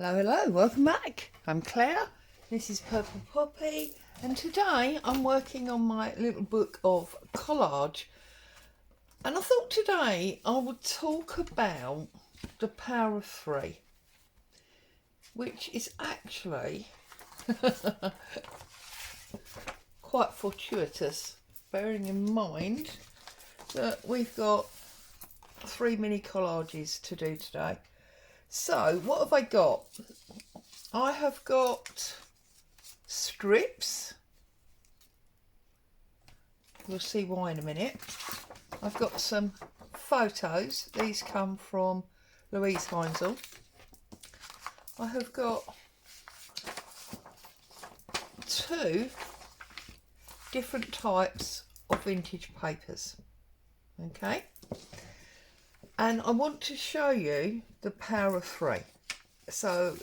Hello, hello, welcome back. I'm Claire, this is Purple Poppy, and today I'm working on my little book of collage. And I thought today I would talk about the power of three, which is actually quite fortuitous, bearing in mind that we've got 3 mini collages to do today. So what have I got? I have got strips. You'll see why in a minute. I've got some photos. These come from Louise Heinzel. I have got 2 different types of vintage papers. Okay. And I want to show you the power of 3. So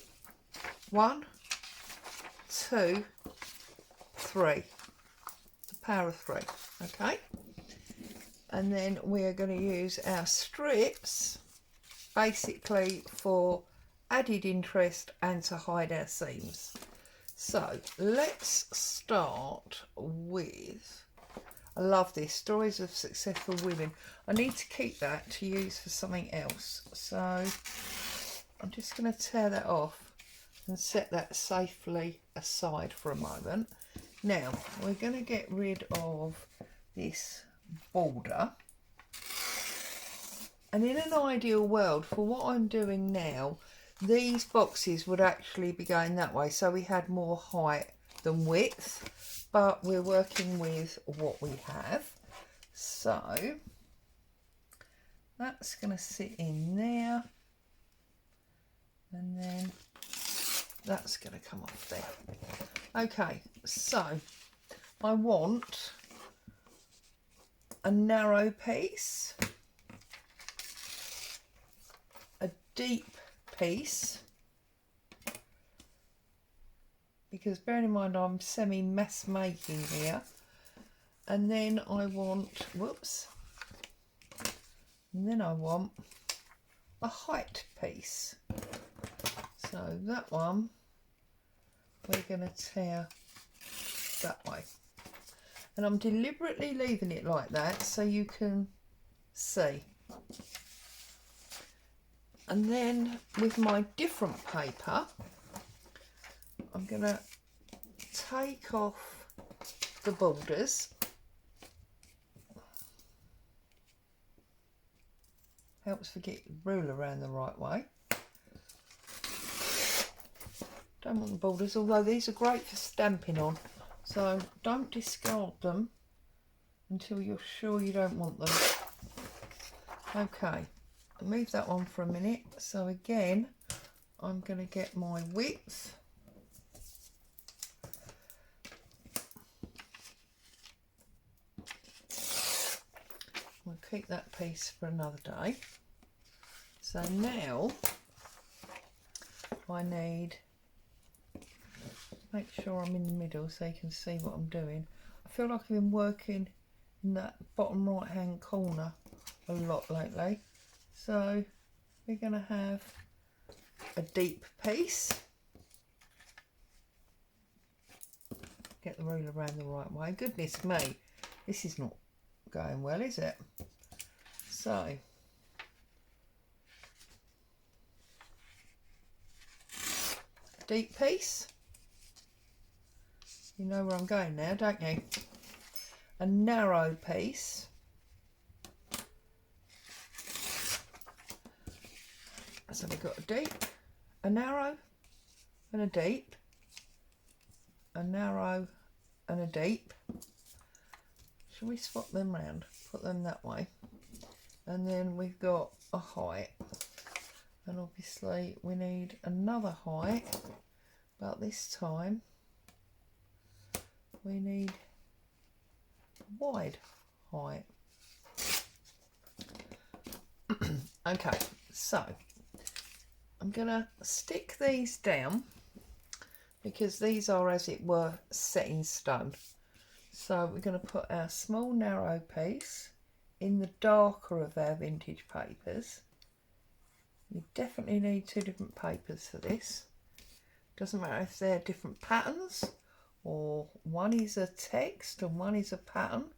1, 2, 3. The power of 3. Okay. And then we are going to use our strips basically for added interest and to hide our seams. So let's start with, I love this, stories of successful women. I need to keep that to use for something else. So I'm just going to tear that off and set that safely aside for a moment. Now we're going to get rid of this border. And in an ideal world, for what I'm doing now, these boxes would actually be going that way. So we had more height than width, but we're working with what we have. So that's going to sit in there, and then that's going to come off there. Okay, so I want a narrow piece, a deep piece, because bearing in mind I'm semi mass making here, and then I want, whoops, and then I want a height piece. So that one we're going to tear that way, and I'm deliberately leaving it like that so you can see. And then with my different paper, I'm going to take off the borders. Helps to get the ruler around the right way. Don't want the borders, although these are great for stamping on. So don't discard them until you're sure you don't want them. Okay, I'll leave that one for a minute. So again, I'm going to get my width. We'll keep that piece for another day. So now I need, make sure I'm in the middle so you can see what I'm doing. I feel like I've been working in that bottom right hand corner a lot lately. So we're going to have a deep piece. Get the ruler around the right way. Goodness me, this is not going well, is it? So deep piece. You know where I'm going now, don't you? A narrow piece. So we've got a deep, a narrow, and a deep, a narrow, and a deep. Shall we swap them round? Put them that way. And then we've got a height. And obviously we need another height, but this time we need wide height. Okay, so I'm going to stick these down because these are, as it were, set in stone. So we're going to put our small narrow piece in the darker of our vintage papers, You definitely need two different papers for this. Doesn't matter if they're different patterns or one is a text and one is a pattern.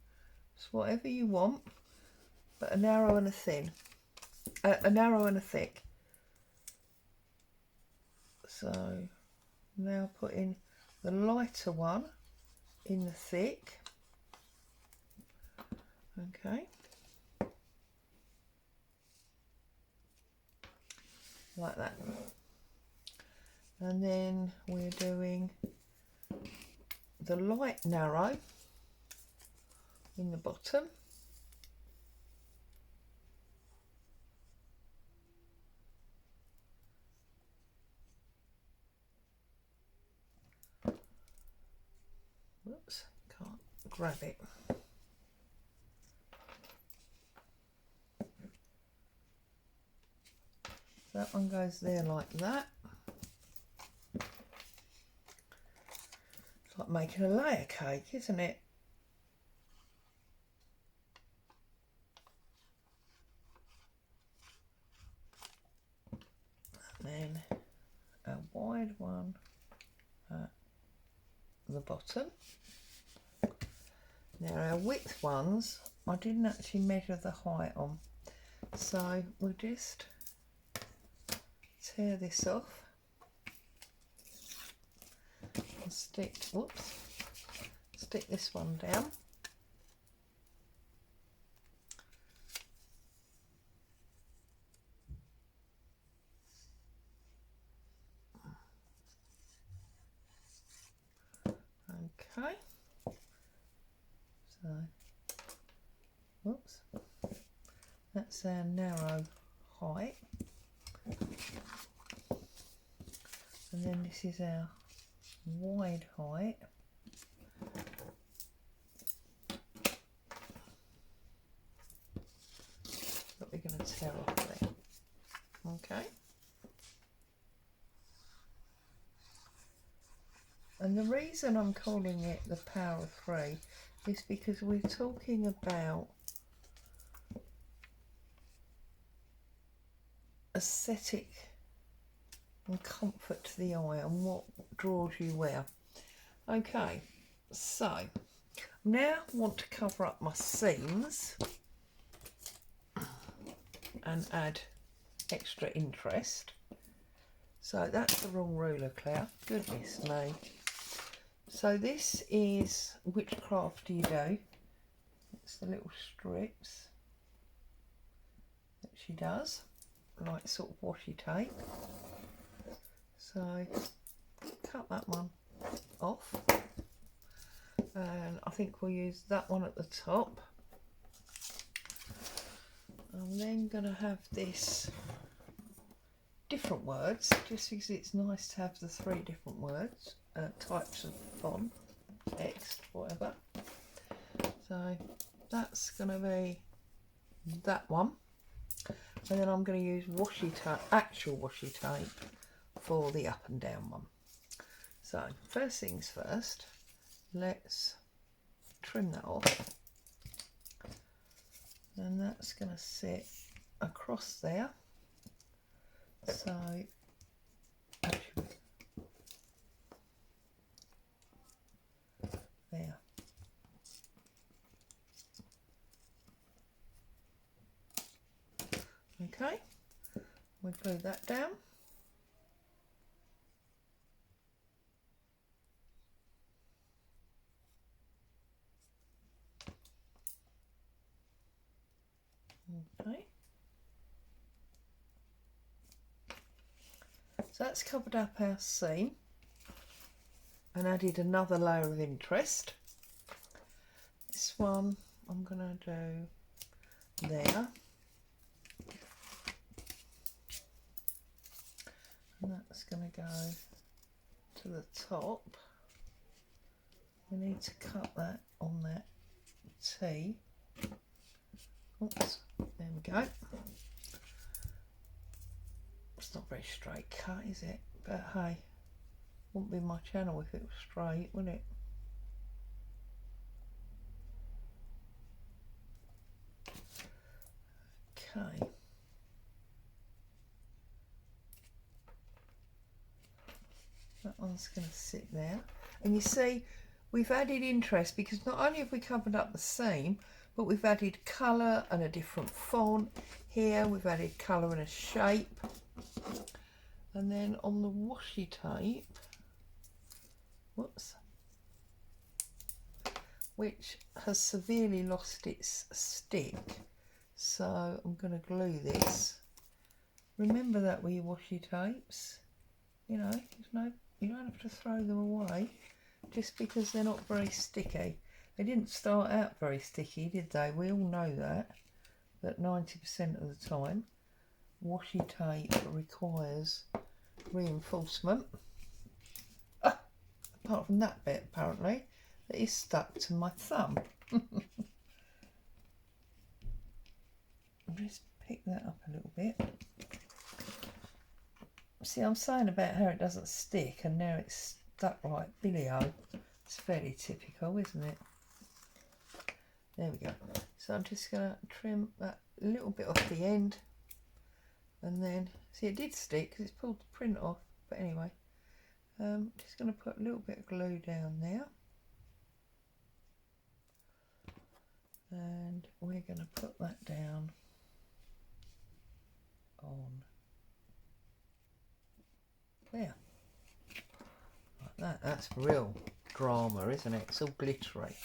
It's whatever you want, but a narrow and a thin, a narrow and a thick. So now putting the lighter one in the thick. Okay. Like that. And then we're doing the light narrow in the bottom. Whoops, can't grab it. That one goes there like that. It's like making a layer cake, isn't it? And then a wide one at the bottom. Now our width ones, I didn't actually measure the height on, so we'll just tear this off and stick this one down. Okay, so whoops, that's our narrow height, and then this is our wide height. That we're going to tear off there. Okay. And the reason I'm calling it the power of three is because we're talking about aesthetic and comfort to the eye and what draws you where. Okay, so now I want to cover up my seams and add extra interest. So that's the wrong ruler, Claire, goodness me. So this is which craft do you do? It's the little strips that she does, like sort of washi tape. So cut that one off, and I think we'll use that one at the top. I'm then going to have this different words, just because it's nice to have the three different words, types of font, text, whatever. So that's going to be that one, and then I'm going to use washi tape, actual washi tape, for the up and down one. So first things first, let's trim that off, and that's going to sit across there. So actually, there. Okay, we'll glue that down. Okay. So that's covered up our seam and added another layer of interest. This one I'm going to do there. And that's going to go to the top. We need to cut that on that T. Oops, there we go. It's not very straight cut, is it? But hey, wouldn't be my channel if it was straight, would it? Okay. That one's going to sit there. And you see, we've added interest because not only have we covered up the seam, but we've added colour and a different font. Here we've added colour and a shape. And then on the washi tape, whoops, which has severely lost its stick. So I'm going to glue this. Remember that with your washi tapes, you know, you don't have to throw them away just because they're not very sticky. They didn't start out very sticky, did they? We all know that 90% of the time washi tape requires reinforcement. Apart from that bit, apparently, that is stuck to my thumb. Just pick that up a little bit. See, I'm saying about how it doesn't stick, and now it's stuck like Billy-O. It's fairly typical, isn't it? There we go. So I'm just going to trim that little bit off the end, and then, see, it did stick because it's pulled the print off, but anyway, just going to put a little bit of glue down there, and we're going to put that down on there, like that. That's real drama, isn't it? It's all glittery.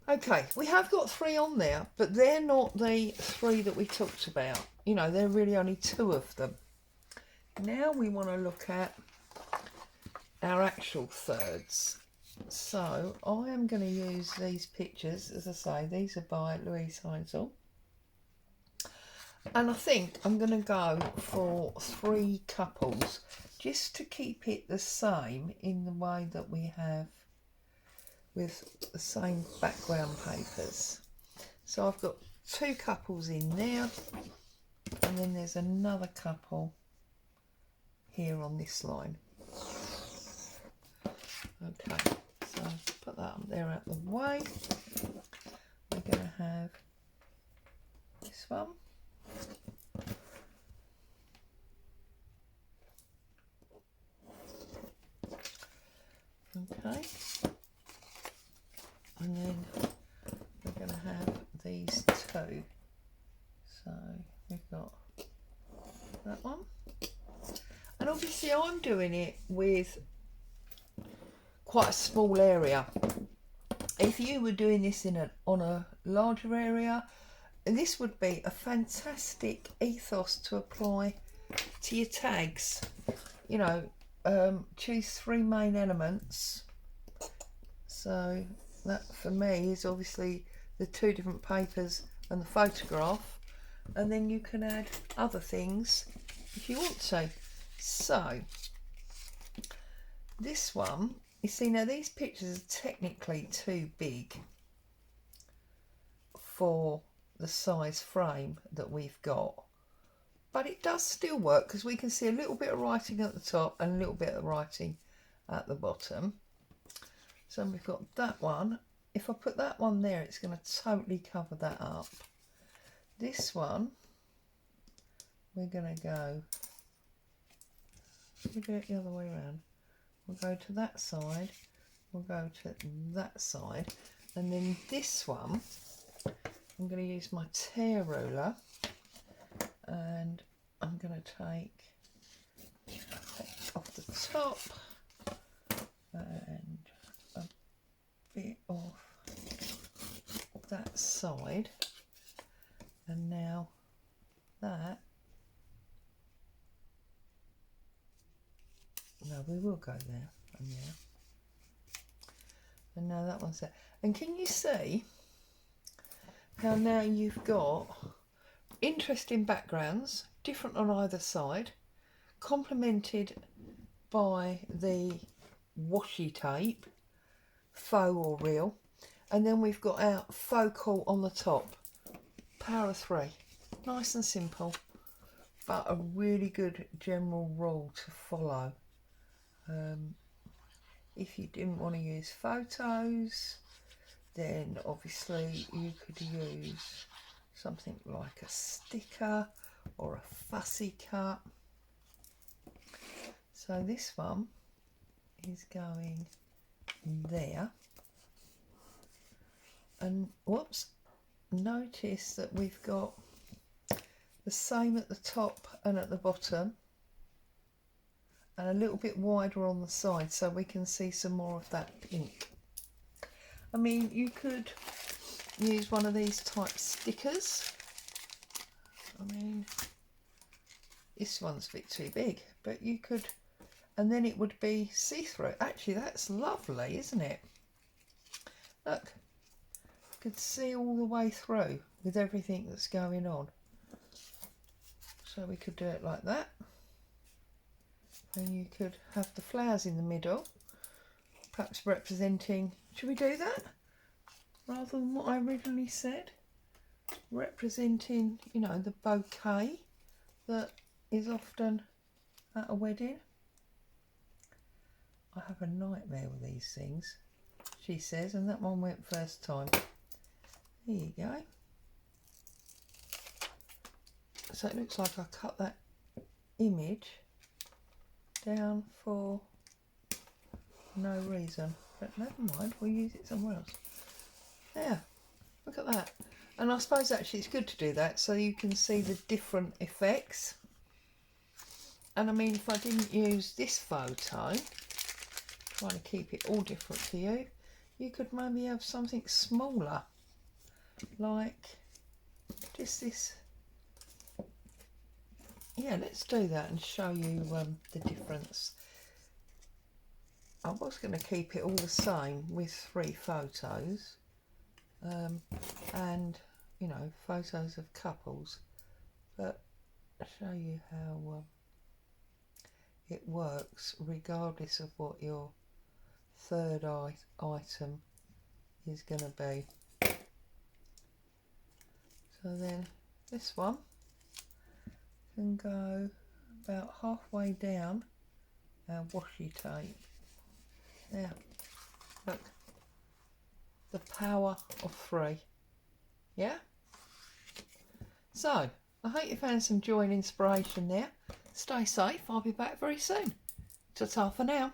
Okay, we have got 3 on there, but they're not the 3 that we talked about. You know, there are really only 2 of them. Now we want to look at our actual thirds. So I am going to use these pictures. As I say, these are by Louise Heinzel. And I think I'm going to go for 3 couples just to keep it the same in the way that we have with the same background papers. So I've got 2 couples in there, and then there's another couple here on this line. Okay, so put that up there out the way. We're going to have this one. Okay, and then we're going to have these 2. So we've got that one, and obviously I'm doing it with quite a small area. If you were doing this on a larger area, this would be a fantastic ethos to apply to your tags. You know, choose 3 main elements. So that for me is obviously the 2 different papers and the photograph, and then you can add other things if you want to. So this one, you see, now these pictures are technically too big for the size frame that we've got, but it does still work because we can see a little bit of writing at the top and a little bit of writing at the bottom. So we've got that one. If I put that one there, it's going to totally cover that up. This one, we're going to go, we do it the other way around. We'll go to that side, we'll go to that side, and then this one, I'm going to use my tear ruler, and I'm going to take off the top and a bit off that side, and now that, no, we will go there and there, and now that one's there. And can you see how now you've got interesting backgrounds, different on either side, complemented by the washi tape, faux or real, and then we've got our focal on the top. Power of 3, nice and simple, but a really good general rule to follow. If you didn't want to use photos, then obviously you could use something like a sticker or a fussy cut. So this one is going there, and whoops, notice that we've got the same at the top and at the bottom, and a little bit wider on the side so we can see some more of that pink. I mean, you could use one of these type stickers. I mean, this one's a bit too big, but you could, and then it would be see-through. Actually, that's lovely, isn't it? Look, you could see all the way through with everything that's going on. So we could do it like that. And you could have the flowers in the middle, perhaps representing, should we do that? Rather than what I originally said, representing, you know, the bouquet that is often at a wedding. I have a nightmare with these things, she says, and that one went first time. There you go. So it looks like I cut that image down for no reason, but never mind, we'll use it somewhere else. Yeah, look at that. And I suppose actually it's good to do that so you can see the different effects. And I mean, if I didn't use this photo, trying to keep it all different to you, you could maybe have something smaller, like just this. Yeah, let's do that and show you the difference. I was going to keep it all the same with 3 photos, and, you know, photos of couples, but I'll show you how it works regardless of what your third item is going to be. So then this one can go about halfway down our washi tape. There, look, the power of 3. Yeah? So, I hope you found some joy and inspiration there. Stay safe, I'll be back very soon. Ta-ta for now.